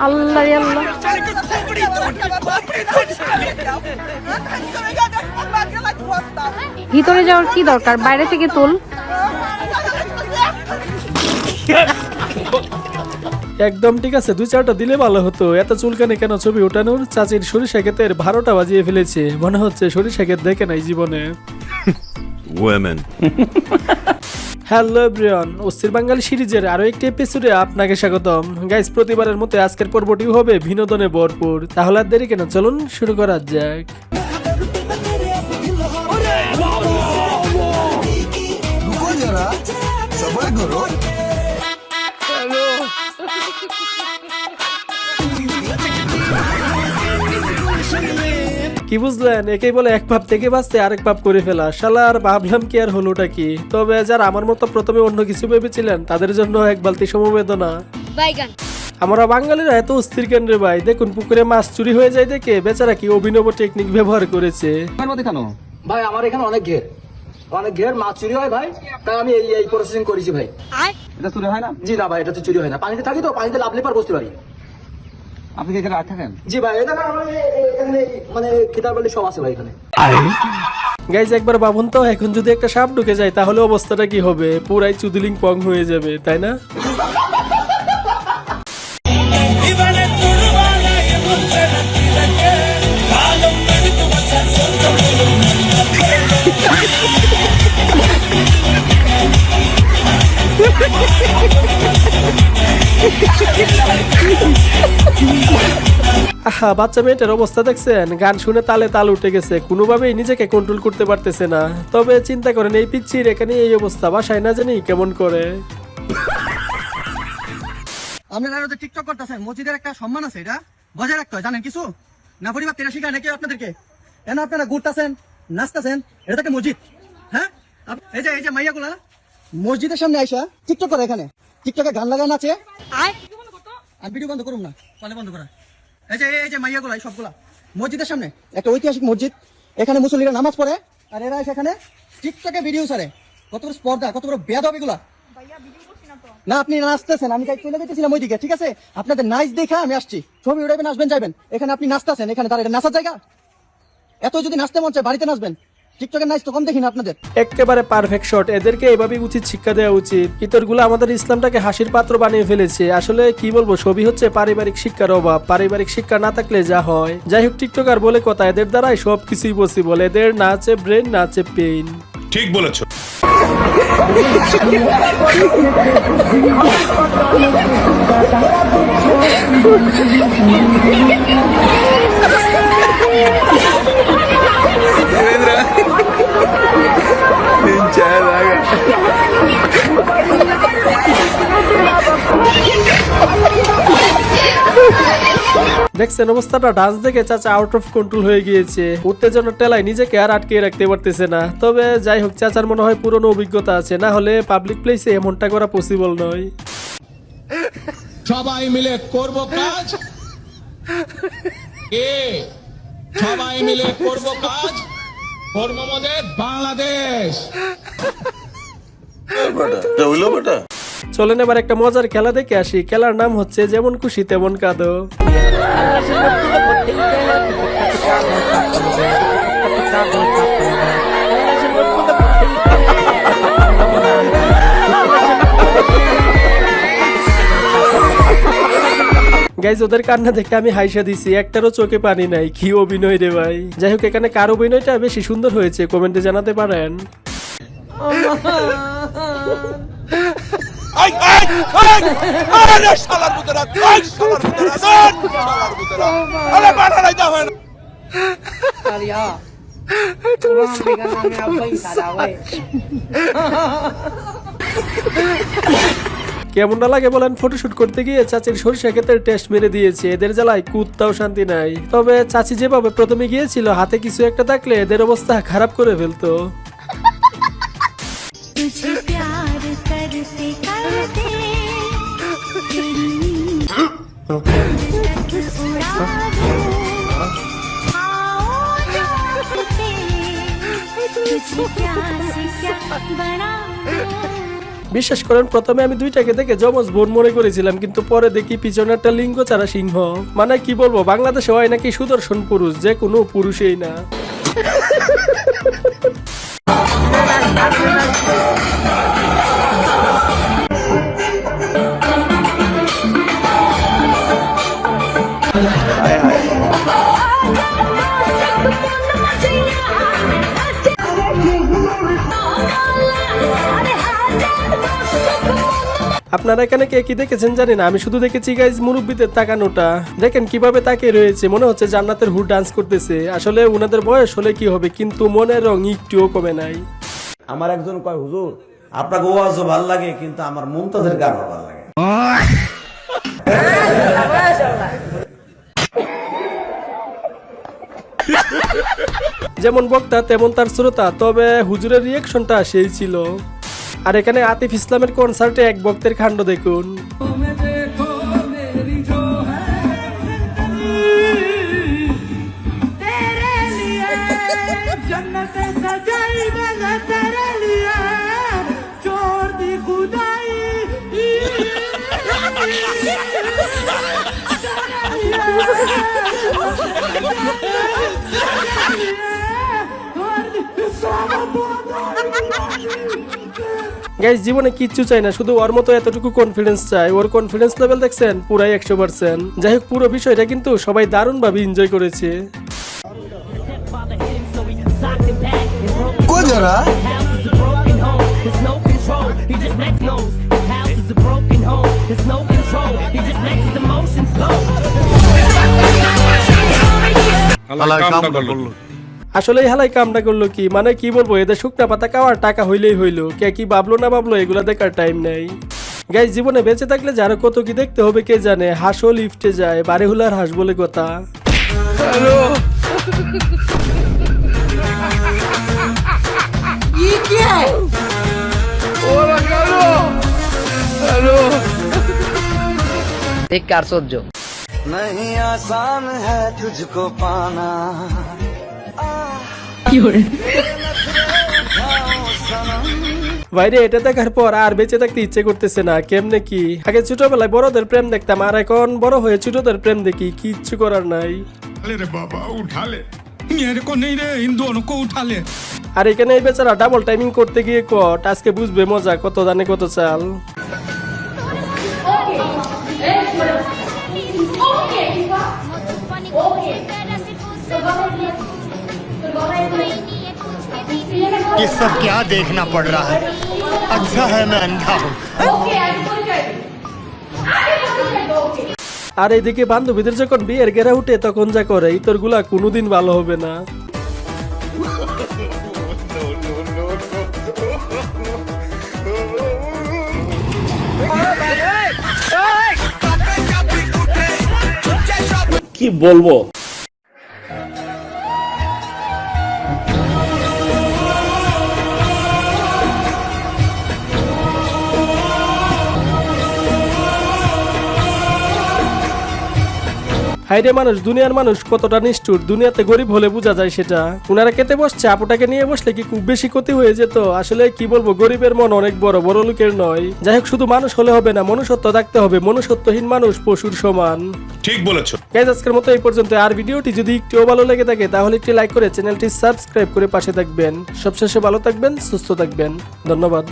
আল্লাহ আল্লাহ, ভিতরে যাওয়ার কি দরকার, বাইরে থেকে তোল। একদম ঠিক আছে, 2-4টা দিলে ভালো হতো। এত চুলকানি কেন ছবি ওঠানোর? চাচির সরিষা ক্ষেতের 12টা বাজিয়ে ফেলেছে, মনে হচ্ছে সরিষা ক্ষেত দেখে নাই জীবনে। হ্যালো এভরিওয়ান, অস্থির বাঙালি সিরিজের আরো একটি এপিসোডে আপনাকে স্বাগতম। গাইস, প্রতিবারের মতো আজকের পর্বটিও হবে বিনোদনে ভরপুর। তাহলে আর দেরি কেন, চলুন শুরু করা যাক। কি বুঝলেন? একেই বলে এক পাপ থেকে বাঁচতে আরেক পাপ করে ফেলা। শালা আর ভাবলাম কি আর হলোটা কি। তবে যারা আমার মতো প্রথমে অন্য কিছু ভেবেছিলেন তাদের জন্য এক বালতি সমবেদনা। আমরা বাঙালিরা এত অস্থির কেন রে ভাই? দেখুন, পুকুরে মাছ চুরি হয়ে যায় দেখে বেচারা কি অভিনব টেকনিক ব্যবহার করেছে। ভাই আমার এখানে অনেক ঘের মাছ চুরি হয় ভাই, তাই আমি এই প্রসেসিং করেছি ভাই। এটা চুরি হয় না? জি না ভাই, এটা তো চুরি হয় না। পানিতে থাকি তো, পানিতে লাভলে পার বসতে পারি। আপনি কি এখানে আর থাকেন? জি ভাই, এটা এখানে মানে খিতার বলে সব আছে ভাই এখানে। গাইজ, একবার ভাবুন তো, এখন যদি একটা সাপ ঢুকে যায় তাহলে অবস্থাটা কি হবে? পুরাই চুদুলিং পং হয়ে যাবে, তাই না? আহা, বাচ্চা মেয়েটার অবস্থা দেখছেন? গান শুনে তালে তাল উঠে গেছে, কোনোভাবেই নিজেকে কন্ট্রোল করতে পারতেছে না। তবে চিন্তা করেন, এই পিচ্চির এখানে এই অবস্থা, বাসায় না জানি কেমন করে। আপনারা যে টিকটক করতেছেন, মসজিদের একটা সম্মান আছে, এটা বজায় রাখতে হয়, জানেন কিছু না? পরিবার তেরা শিখায় নাকি আপনাদেরকে? কেন আপনারা ঘুরতেছেন, নাচতেছেন? এটা থেকে মসজিদ, হ্যাঁ? এই যে মাইয়াগুলা মসজিদের সামনে আইসা টিকটক করে, এখানে টিকটকে গান লাগানো আছে। আমি ভিডিও বন্ধ করুন না, পালে বন্ধ করা। এই যে মাইয়াগুলা, এই সবগুলা মসজিদের সামনে, একটা ঐতিহাসিক মসজিদ, এখানে মুসল্লিরা নামাজ পড়ে, আর এরা সেখানে টিকটকে ভিডিও ছাড়ে। কত বড় স্পর্ধা, কত বড় বেয়াদব এগুলা। না, আপনি নাচতেছেন, আমি চলে যেতেছিলাম ওইদিকে, ঠিক আছে? আপনাদের নাচ দেখা আমি আসছি, ছবি উঠাবেন, আসবেন, যাবেন। এখানে আপনি নাচতেছেন, এখানে তার এটা নাচার জায়গা? এত যদি নাচতে মন চায় বাড়িতে নাচবেন, টিকটকের নাচ তো কম দেখি না আপনাদের। একেবারে পারফেক্ট শট। এদেরকে এভাবেই উচিত শিক্ষা দেওয়া উচিত। ইতরগুলো আমাদের ইসলামটাকে হাসির পাত্র বানিয়ে ফেলেছে। আসলে কি বলবো, সবই হচ্ছে পারিবারিক শিক্ষার অভাব। পারিবারিক শিক্ষা না থাকলে যা হয়। যাই হোক, টিকটকার বলে কথা, এদের দ্বারাই সবকিছুই পসিবল। এদের না আছে ব্রেন, না আছে পেইন। ঠিক বলেছো। দেখছেন অবস্থাটা? ডান্স দেখে চাচা আউট অফ কন্ট্রোল হয়ে গিয়েছে। উত্তেজনার টেলায় নিজেকে আর আটকে রাখতে পারতেছে না। তবে যাই হোক, চাচার মনে হয় পুরনো অভিজ্ঞতা আছে, না হলে পাবলিক প্লেসে এমনটা করা পসিবল নয়। সবাই মিলে করব কাজ, সবাই মিলে করব কাজ, করব আমাদের বাংলাদেশ। চলেন এবার একটা মজার খেলা দেখে আসি। খেলার নাম হচ্ছে যেমন খুশি তেমন কাঁদো। গাইজ, ওদের কান্না দেখে আমি হাইসা দিছি, একটারও চোখে পানি নাই। কি অভিনয় রে ভাই! যাই হোক, এখানে কার অভিনয়টা বেশি সুন্দর হয়েছে কমেন্টে জানাতে পারেন। কেমনটা লাগে বলেন? ফটোশুট করতে গিয়ে চাচির সরিষা ক্ষেতের টেস্ট মেরে দিয়েছে। এদের জ্বালায় কুত্তাও শান্তি নাই। তবে চাচি যেভাবে প্রথমে গিয়েছিল, হাতে কিছু একটা থাকলে এদের অবস্থা খারাপ করে ফেলতো। বিশ্বাস করেন প্রথমে আমি দুইটাকে দেখে যমজ বোন মনে করেছিলাম, কিন্তু পরে দেখি পিছনে একটা লিঙ্গ ছাড়া সিংহ। মানে কি বলবো, বাংলাদেশে হয় নাকি সুদর্শন পুরুষ, যে কোনো পুরুষই না। আপনারা এখানে কে কি দেখেছেন জানি না, আমি শুধু দেখেছি গাইজ মুরব্বীদের তাকানোটা। দেখেন কিভাবে তাকিয়ে রয়েছে, মনে হচ্ছে জান্নাতের হুর ডান্স করতেছে। আসলে উনাদের বয়স হলে কি হবে, কিন্তু মনের রং একটুও কমে নাই। আমার একজন কয়, হুজুর আপনাকে ওয়াজও ভাল লাগে, কিন্তু আমার মুমতাজের গান ভাল লাগে। যেমন বক্তা তেমন তার শ্রোতা, তবে হুজুরের রিয়াকশনটা সেই ছিল। আর এখানে আতিফ ইসলামের কনসার্টে এক বক্তের কাণ্ড দেখুন। গাইস জীবনে কিচ্ছু চাই না, শুধু ওর মতো এতটুকু কনফিডেন্স চাই। ওর কনফিডেন্স লেভেল দেখছেন পুরাই 100%। যাই হোক, পুরো বিষয়টা কিন্তু সবাই দারুণ ভাবে এনজয় করেছে। আসলে হালাই কামটা করলো কি, মানে কি বলবো, এদের শুকনা পাতা খাওয়ার টাকা হইলেই হইলো। কে কি ভাবলো না ভাবলো এগুলা দেখার টাইম নেই। গাইস জীবনে বেঁচে থাকলে যারা কত কি দেখতে হবে কে জানে। হাঁসও লিফটে যায়, বাড়ি হুলার হাঁস বলে কথা। नहीं आसान है तुझको पाना। বাইরে এটা দেখার পর আর বেঁচে থাকতে ইচ্ছে করতেছে না। কেমনে কি, আগে ছোটবেলায় বড়দের প্রেম দেখতাম, আর এখন বড় হয়ে ছোটদের প্রেম দেখি, কিচ্ছু করার নাই। रे बाबा उठा ले, मेरे को नहीं रे, इन दोनों को उठा ले। আর এখানে এই বেচারা ডাবল টাইমিং করতে গিয়ে কট, আজকে বুঝবে মজা, কত দানে কত চাল। ये सब क्या देखना पड़ रहा है? अच्छा है मैं अंधा हूँ। আর এইদিকে বান্ধবীদের যখন বিয়ের গেরা উঠে তখন যা করে, ইতরগুলা কোনোদিন ভালো হবে না। কি বলবো, হাইরে মানুষ, দুনিয়ার মানুষ কতটা নিষ্ঠুর, দুনিয়াতে গরিব হলে বোঝা যায় সেটা। উনারা খেতে বসছে, আপুটাকে নিয়ে বসলে কি খুব বেশি ক্ষতি হয়ে যেত। আসলে কি বলবো, গরিবের মন অনেক বড়, বড় লোকের নয়। যাই হোক, শুধু মানুষ হলে হবে না, মনুষ্যত্ব থাকতে হবে। মনুষ্যত্বহীন মানুষ পশুর সমান। ঠিক বলেছো গাইস, আজকের মতো এই পর্যন্ত। আর ভিডিওটি যদি একটু ভালো লেগে থাকে তাহলে একটি লাইক করে চ্যানেলটি সাবস্ক্রাইব করে পাশে থাকবেন। সবশেষে ভালো থাকবেন, সুস্থ থাকবেন, ধন্যবাদ।